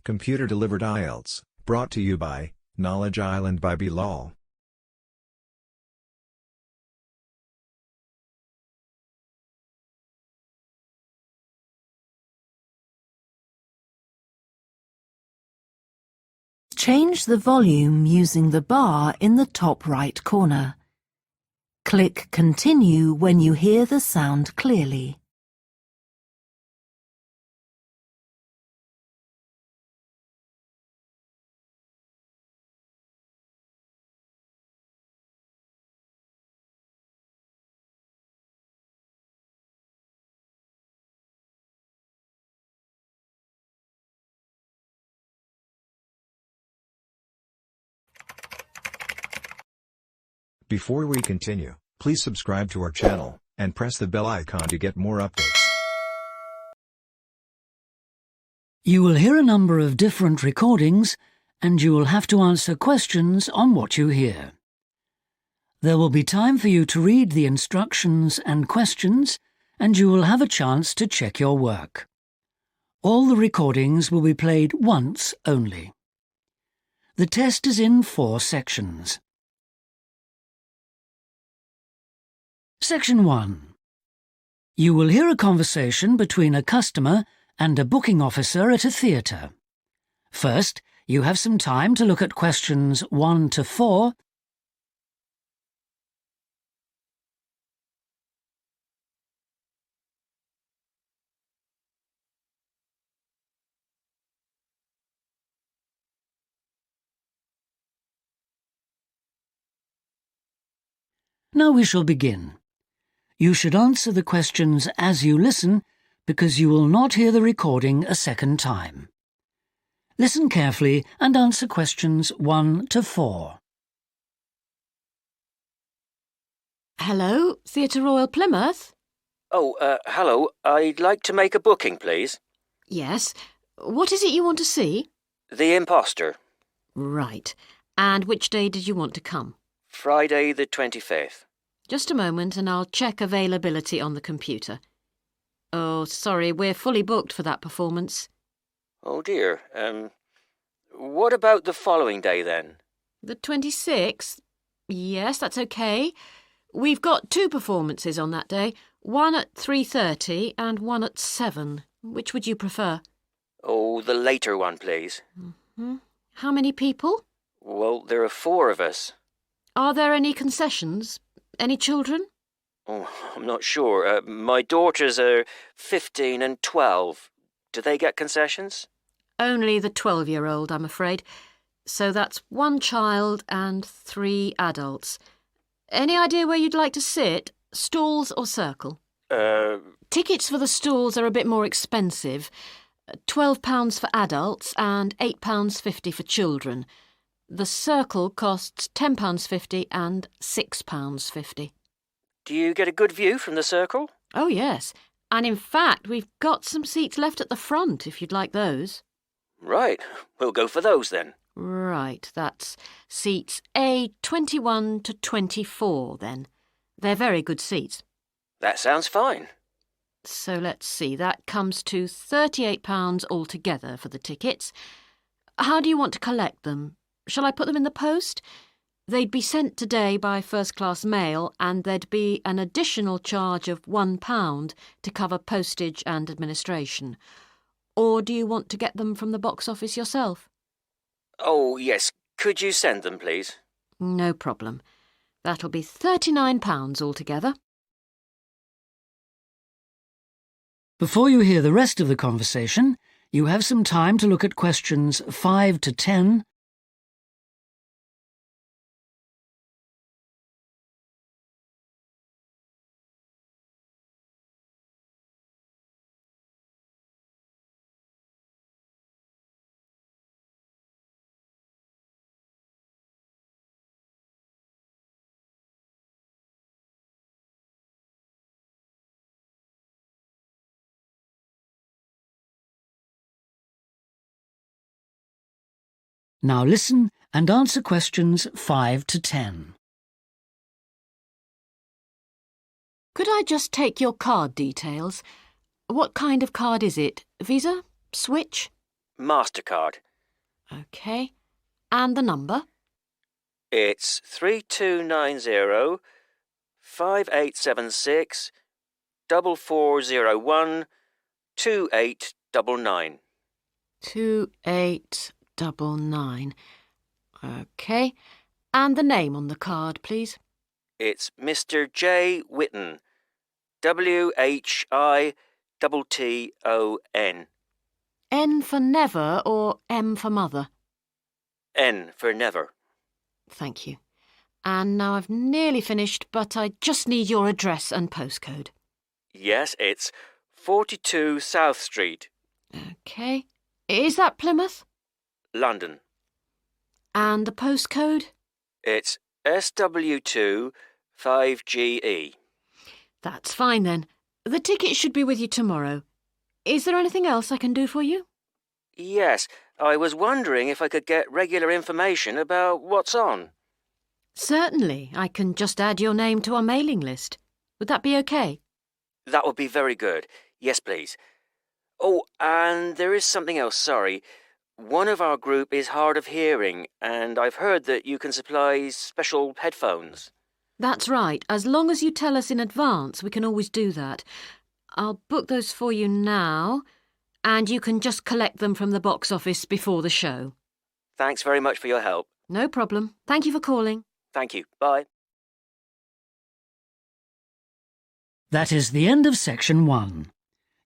Computer-delivered IELTS, brought to you by Knowledge Island by Bilal. Change the volume using the bar in the top right corner. Click Continue when you hear the sound clearly. Before we continue, please subscribe to our channel and press the bell icon to get more updates. You will hear a number of different recordings, and you will have to answer questions on what you hear. There will be time for you to read the instructions and questions, and you will have a chance to check your work. All the recordings will be played once only. The test is in 4 sections. Section 1. You will hear a conversation between a customer and a booking officer at a theatre. First, you have some time to look at questions 1 to 4. Now we shall begin. You should answer the questions as you listen, because you will not hear the recording a second time. Listen carefully and answer questions 1 to 4. Hello, Theatre Royal Plymouth? Hello. I'd like to make a booking, please. Yes. What is it you want to see? The Imposter. Right. And which day did you want to come? Friday the 25th. Just a moment and I'll check availability on the computer. Oh, sorry, we're fully booked for that performance. Oh dear. What about the following day then? The 26th? Yes, that's okay. We've got 2 performances on that day, one at 3:30 and one at 7. Which would you prefer? Oh, the later one, please. How many people? Well, there are 4 of us. Are there any concessions? Any children? Oh, I'm not sure. My daughters are 15 and 12. Do they get concessions? Only the 12-year-old, I'm afraid. So that's 1 child and 3 adults. Any idea where you'd like to sit? Stalls or circle? Tickets for the stalls are a bit more expensive. £12 for adults and £8.50 for children. The circle costs £10.50 and £6.50. Do you get a good view from the circle? Oh, yes. And in fact, we've got some seats left at the front, if you'd like those. Right. We'll go for those then. Right, that's seats A21 to 24 then. They're very good seats. That sounds fine. So let's see, that comes to £38 altogether for the tickets. How do you want to collect them? Shall I put them in the post? They'd be sent today by first-class mail, and there'd be an additional charge of £1 to cover postage and administration. Or do you want to get them from the box office yourself? Oh, yes. Could you send them, please? No problem. That'll be £39 altogether. Before you hear the rest of the conversation, you have some time to look at questions 5 to 10. Now listen and answer questions 5 to 10. Could I just take your card details? What kind of card is it? Visa? Switch? MasterCard. OK. And the number? It's 3290 5876 4401 2899. 2899. OK. And the name on the card, please? It's Mr. J. Whitten. WHITTON. N for never or M for mother? N for never. Thank you. And now I've nearly finished, but I just need your address and postcode. Yes, it's 42 South Street, OK. Is that Plymouth? London. And the postcode? It's SW2 5GE. That's fine then. The ticket should be with you tomorrow. Is there anything else I can do for you? Yes, I was wondering if I could get regular information about what's on. Certainly. I can just add your name to our mailing list. Would that be OK? That would be very good. Yes, please. Oh, and there is something else, sorry. One of our group is hard of hearing, and I've heard that you can supply special headphones. That's right. As long as you tell us in advance, we can always do that. I'll book those for you now, and you can just collect them from the box office before the show. Thanks very much for your help. No problem. Thank you for calling. Thank you. Bye. That is the end of section 1.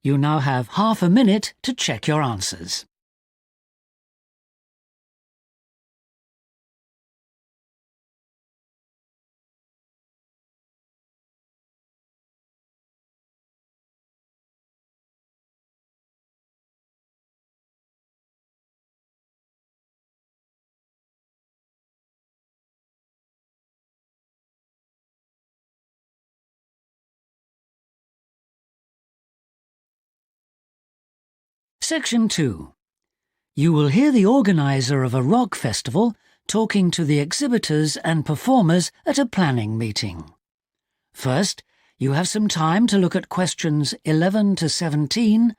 You now have half a minute to check your answers. Section 2. You will hear the organiser of a rock festival talking to the exhibitors and performers at a planning meeting. First, you have some time to look at questions 11 to 17.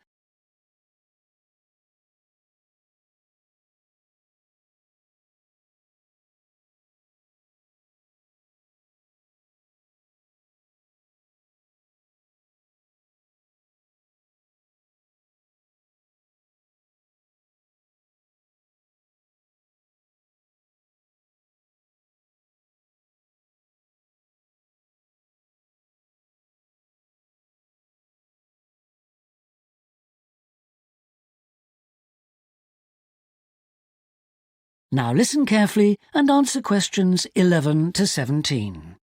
Now listen carefully and answer questions 11 to 17.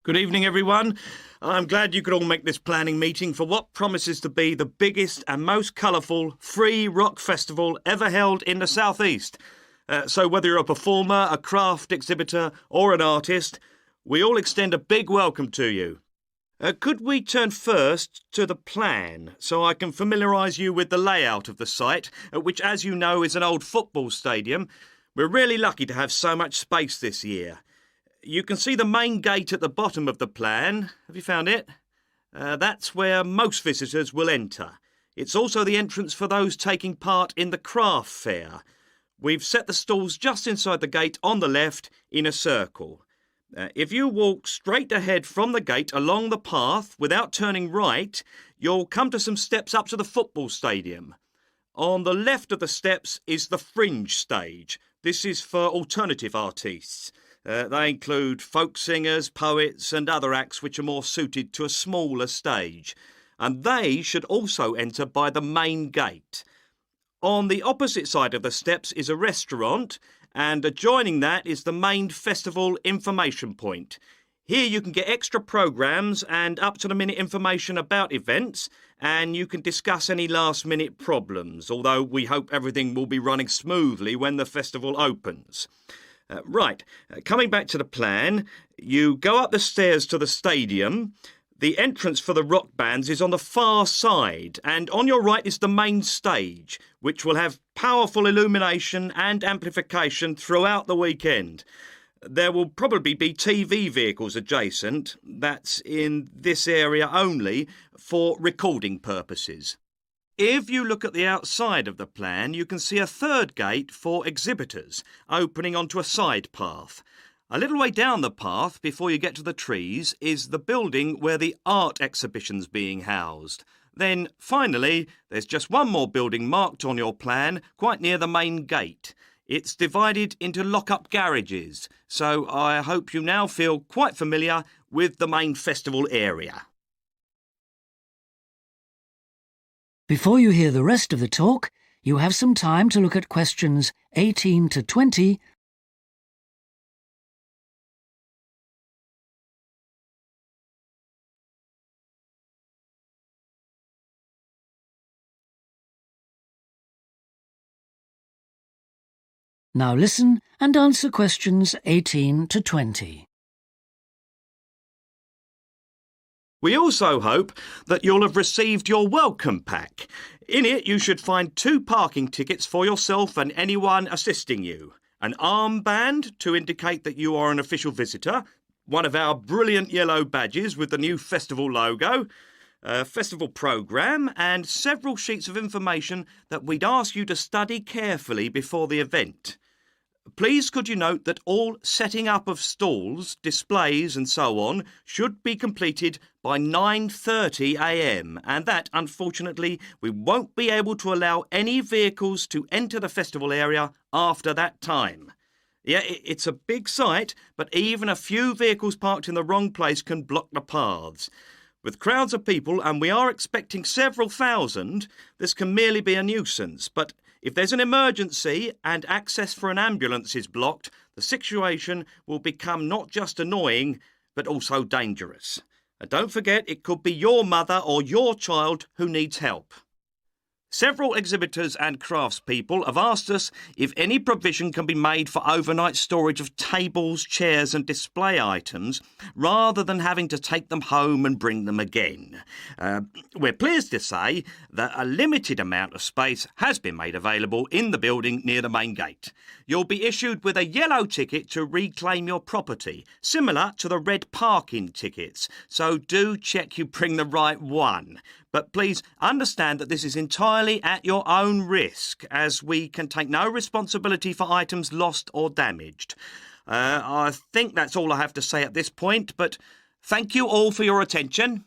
Good evening, everyone. I'm glad you could all make this planning meeting for what promises to be the biggest and most colourful free rock festival ever held in the South East. So whether you're a performer, a craft exhibitor or an artist, we all extend a big welcome to you. Could we turn first to the plan so I can familiarise you with the layout of the site, which, as you know, is an old football stadium. We're really lucky to have so much space this year. You can see the main gate at the bottom of the plan. Have you found it? That's where most visitors will enter. It's also the entrance for those taking part in the craft fair. We've set the stalls just inside the gate on the left in a circle. If you walk straight ahead from the gate along the path without turning right, you'll come to some steps up to the football stadium. On the left of the steps is the fringe stage. This is for alternative artists. They include folk singers, poets and other acts which are more suited to a smaller stage. And they should also enter by the main gate. On the opposite side of the steps is a restaurant, and adjoining that is the main festival information point. Here you can get extra programmes and up-to-the-minute information about events, and you can discuss any last-minute problems, although we hope everything will be running smoothly when the festival opens. Coming back to the plan, you go up the stairs to the stadium. The entrance for the rock bands is on the far side, and on your right is the main stage, which will have powerful illumination and amplification throughout the weekend. There will probably be TV vehicles adjacent, that's in this area only, for recording purposes. If you look at the outside of the plan, you can see a third gate for exhibitors, opening onto a side path. A little way down the path, before you get to the trees, is the building where the art exhibition's being housed. Then, finally, there's just one more building marked on your plan, quite near the main gate. It's divided into lock-up garages, so I hope you now feel quite familiar with the main festival area. Before you hear the rest of the talk, you have some time to look at questions 18 to 20. Now listen and answer questions 18 to 20. We also hope that you'll have received your welcome pack. In it, you should find 2 parking tickets for yourself and anyone assisting you, an armband to indicate that you are an official visitor, one of our brilliant yellow badges with the new festival logo, a festival programme, and several sheets of information that we'd ask you to study carefully before the event. Please could you note that all setting up of stalls, displays and so on should be completed by 9:30 a.m. and that, unfortunately, we won't be able to allow any vehicles to enter the festival area after that time. Yeah, it's a big site, but even a few vehicles parked in the wrong place can block the paths. With crowds of people, and we are expecting several thousand, this can merely be a nuisance, but if there's an emergency and access for an ambulance is blocked, the situation will become not just annoying, but also dangerous. And don't forget, it could be your mother or your child who needs help. Several exhibitors and craftspeople have asked us if any provision can be made for overnight storage of tables, chairs and display items rather than having to take them home and bring them again. We're pleased to say that a limited amount of space has been made available in the building near the main gate. You'll be issued with a yellow ticket to reclaim your property, similar to the red parking tickets, so do check you bring the right one. But please understand that this is entirely at your own risk, as we can take no responsibility for items lost or damaged. I think that's all I have to say at this point, but thank you all for your attention.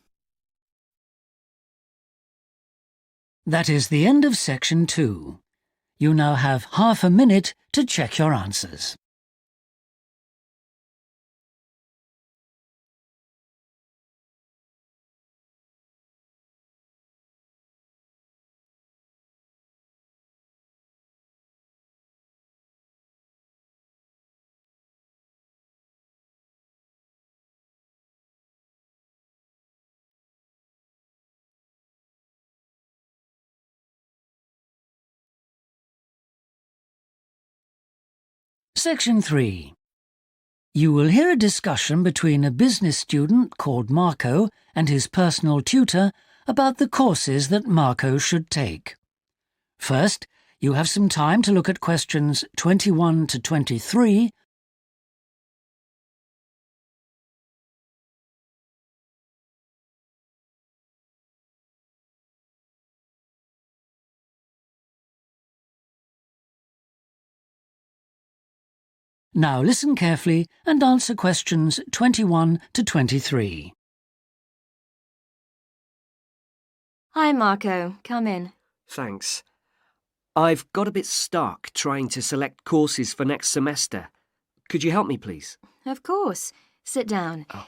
That is the end of section 2. You now have half a minute to check your answers. Section 3. You will hear a discussion between a business student called Marco and his personal tutor about the courses that Marco should take. First, you have some time to look at questions 21 to 23. Now listen carefully and answer questions 21 to 23. Hi, Marco. Come in. Thanks. I've got a bit stuck trying to select courses for next semester. Could you help me, please? Of course. Sit down. Oh.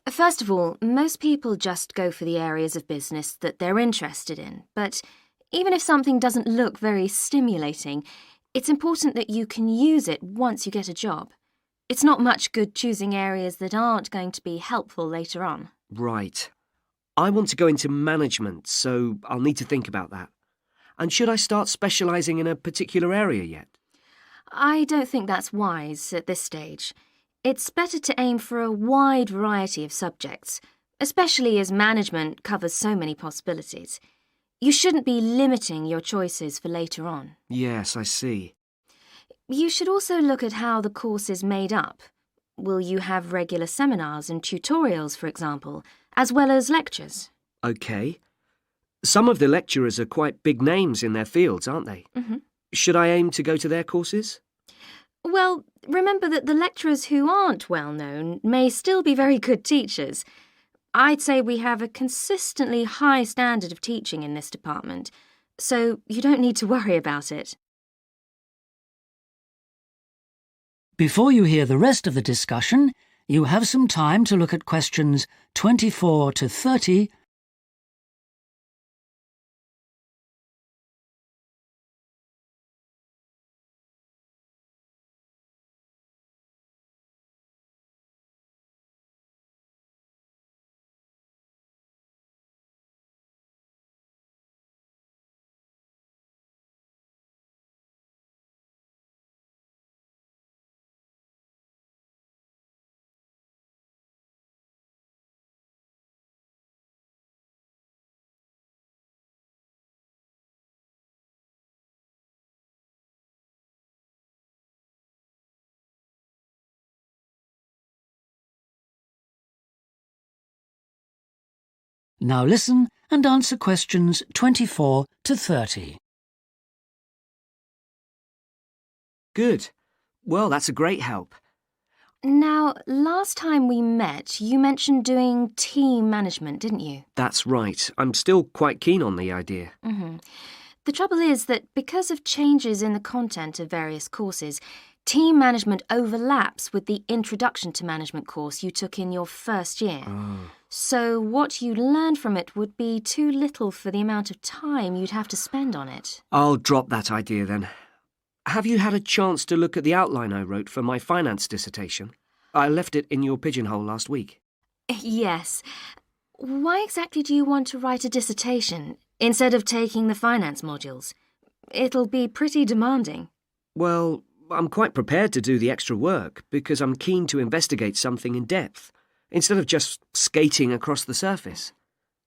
First of all, most people just go for the areas of business that they're interested in. But even if something doesn't look very stimulating, it's important that you can use it once you get a job. It's not much good choosing areas that aren't going to be helpful later on. Right. I want to go into management, so I'll need to think about that. And should I start specialising in a particular area yet? I don't think that's wise at this stage. It's better to aim for a wide variety of subjects, especially as management covers so many possibilities. You shouldn't be limiting your choices for later on. Yes, I see. You should also look at how the course is made up. Will you have regular seminars and tutorials, for example, as well as lectures? OK. Some of the lecturers are quite big names in their fields, aren't they? Mhm. Should I aim to go to their courses? Well, remember that the lecturers who aren't well known may still be very good teachers. I'd say we have a consistently high standard of teaching in this department, so you don't need to worry about it. Before you hear the rest of the discussion, you have some time to look at questions 24 to 30. Now listen and answer questions 24 to 30. Good. Well, that's a great help. Now, last time we met, you mentioned doing team management, didn't you? That's right. I'm still quite keen on the idea. The trouble is that because of changes in the content of various courses, team management overlaps with the Introduction to Management course you took in your first year. So what you learned from it would be too little for the amount of time you'd have to spend on it. I'll drop that idea then. Have you had a chance to look at the outline I wrote for my finance dissertation? I left it in your pigeonhole last week. Yes. Why exactly do you want to write a dissertation instead of taking the finance modules? It'll be pretty demanding. Well, I'm quite prepared to do the extra work because I'm keen to investigate something in depth, instead of just skating across the surface.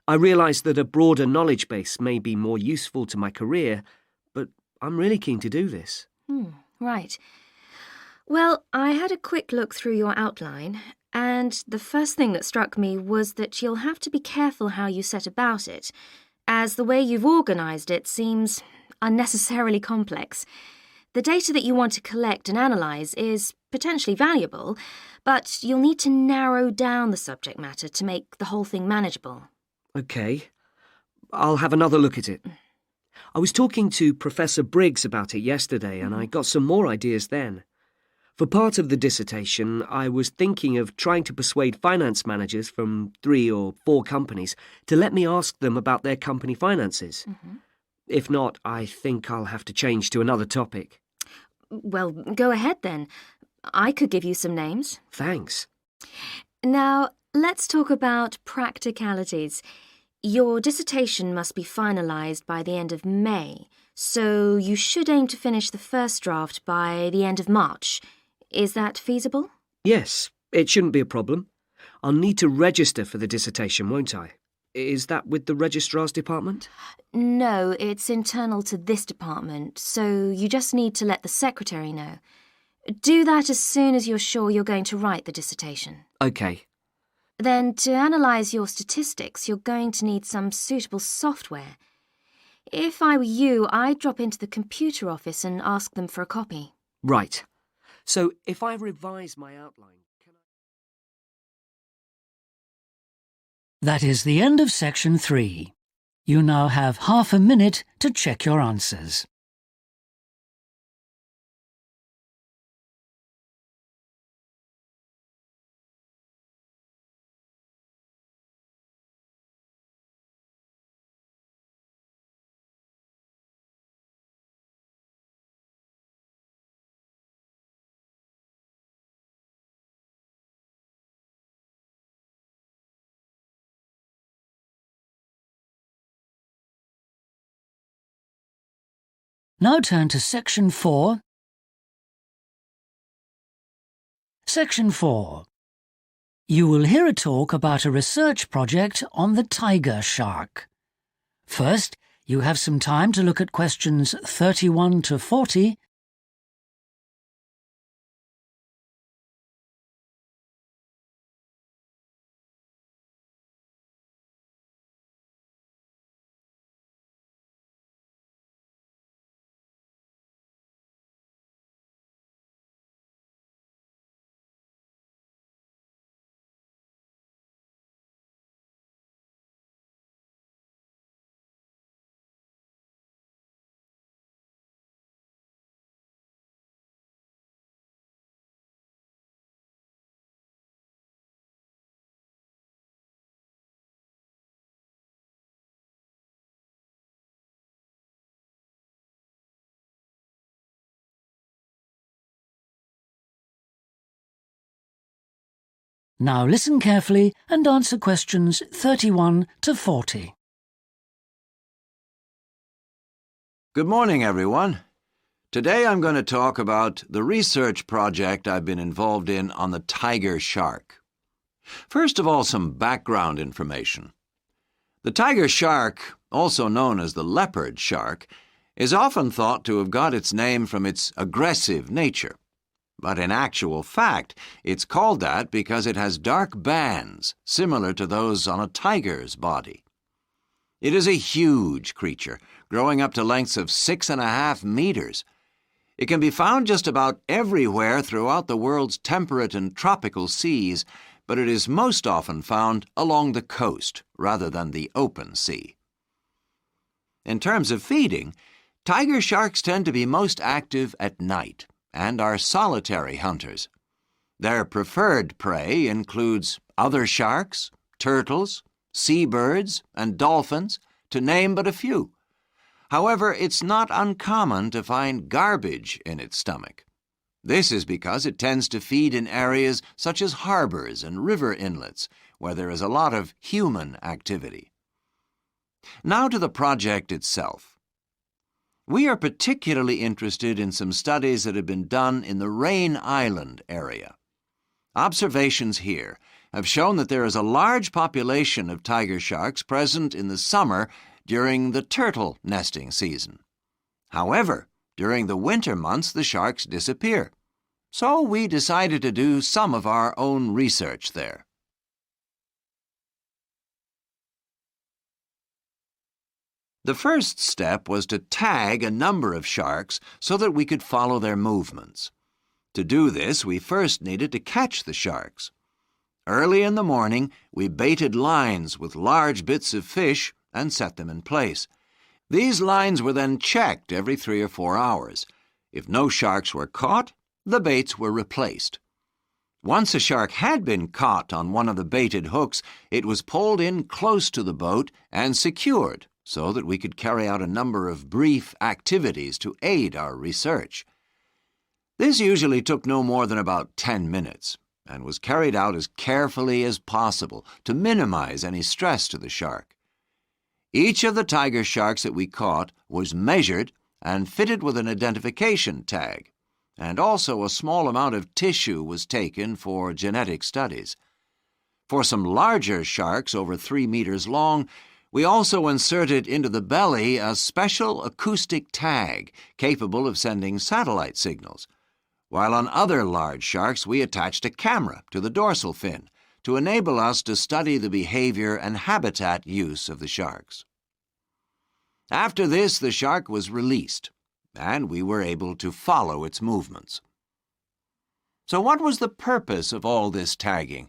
I realise that a broader knowledge base may be more useful to my career, but I'm really keen to do this. Right. Well, I had a quick look through your outline, and the first thing that struck me was that you'll have to be careful how you set about it, as the way you've organised it seems unnecessarily complex. The data that you want to collect and analyse is potentially valuable, but you'll need to narrow down the subject matter to make the whole thing manageable. OK. I'll have another look at it. I was talking to Professor Briggs about it yesterday, and I got some more ideas then. For part of the dissertation, I was thinking of trying to persuade finance managers from 3 or 4 companies to let me ask them about their company finances. If not, I think I'll have to change to another topic. Well, go ahead then. I could give you some names. Thanks. Now, let's talk about practicalities. Your dissertation must be finalised by the end of May, so you should aim to finish the first draft by the end of March. Is that feasible? Yes, it shouldn't be a problem. I'll need to register for the dissertation, won't I? Is that with the registrar's department? No, it's internal to this department, so you just need to let the secretary know. Do that as soon as you're sure you're going to write the dissertation. OK. Then, to analyse your statistics, you're going to need some suitable software. If I were you, I'd drop into the computer office and ask them for a copy. Right. So, if I revise my outline, can I... That is the end of section 3. You now have half a minute to check your answers. Now turn to Section 4. Section 4. You will hear a talk about a research project on the tiger shark. First, you have some time to look at questions 31 to 40. Now listen carefully and answer questions 31 to 40. Good morning, everyone. Today I'm going to talk about the research project I've been involved in on the tiger shark. First of all, some background information. The tiger shark, also known as the leopard shark, is often thought to have got its name from its aggressive nature. But in actual fact, it's called that because it has dark bands similar to those on a tiger's body. It is a huge creature, growing up to lengths of 6.5 meters. It can be found just about everywhere throughout the world's temperate and tropical seas, but it is most often found along the coast rather than the open sea. In terms of feeding, tiger sharks tend to be most active at night and are solitary hunters. Their preferred prey includes other sharks, turtles, seabirds, and dolphins, to name but a few. However, it's not uncommon to find garbage in its stomach. This is because it tends to feed in areas such as harbors and river inlets, where there is a lot of human activity. Now to the project itself. We are particularly interested in some studies that have been done in the Rain Island area. Observations here have shown that there is a large population of tiger sharks present in the summer during the turtle nesting season. However, during the winter months the sharks disappear, so we decided to do some of our own research there. The first step was to tag a number of sharks so that we could follow their movements. To do this, we first needed to catch the sharks. Early in the morning, we baited lines with large bits of fish and set them in place. These lines were then checked every 3 or 4 hours. If no sharks were caught, the baits were replaced. Once a shark had been caught on one of the baited hooks, it was pulled in close to the boat and secured so that we could carry out a number of brief activities to aid our research. This usually took no more than about 10 minutes and was carried out as carefully as possible to minimize any stress to the shark. Each of the tiger sharks that we caught was measured and fitted with an identification tag, and also a small amount of tissue was taken for genetic studies. For some larger sharks over 3 meters long, we also inserted into the belly a special acoustic tag capable of sending satellite signals, while on other large sharks we attached a camera to the dorsal fin to enable us to study the behavior and habitat use of the sharks. After this, the shark was released, and we were able to follow its movements. So what was the purpose of all this tagging?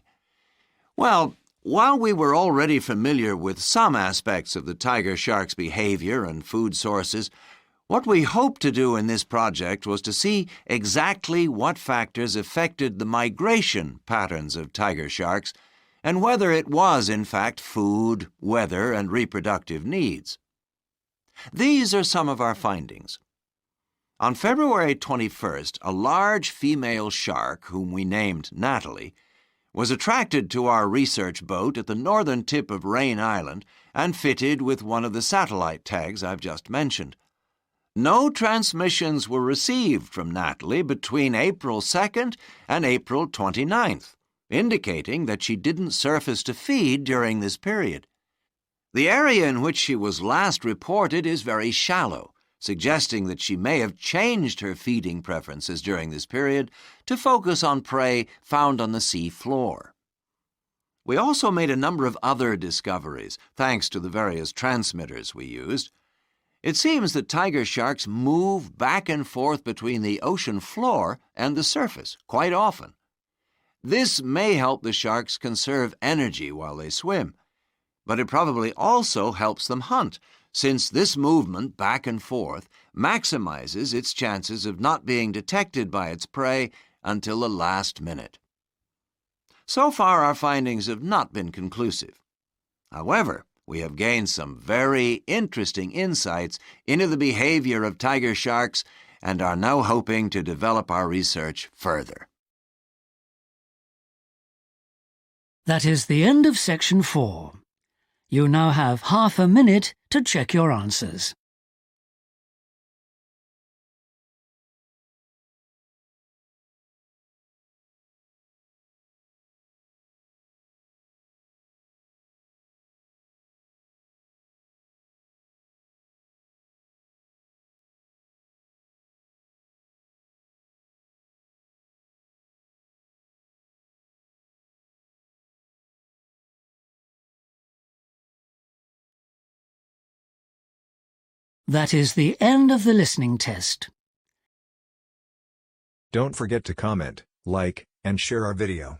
Well, while we were already familiar with some aspects of the tiger shark's behavior and food sources, what we hoped to do in this project was to see exactly what factors affected the migration patterns of tiger sharks and whether it was, in fact, food, weather, and reproductive needs. These are some of our findings. On February 21st, a large female shark, whom we named Natalie, was attracted to our research boat at the northern tip of Rain Island and fitted with one of the satellite tags I've just mentioned. No transmissions were received from Natalie between April 2nd and April 29th, indicating that she didn't surface to feed during this period. The area in which she was last reported is very shallow, suggesting that she may have changed her feeding preferences during this period to focus on prey found on the sea floor. We also made a number of other discoveries, thanks to the various transmitters we used. It seems that tiger sharks move back and forth between the ocean floor and the surface quite often. This may help the sharks conserve energy while they swim, but it probably also helps them hunt, since this movement back and forth maximizes its chances of not being detected by its prey until the last minute. So far, our findings have not been conclusive. However, we have gained some very interesting insights into the behavior of tiger sharks and are now hoping to develop our research further. That is the end of section 4. You now have half a minute to check your answers. That is the end of the listening test. Don't forget to comment, like, and share our video.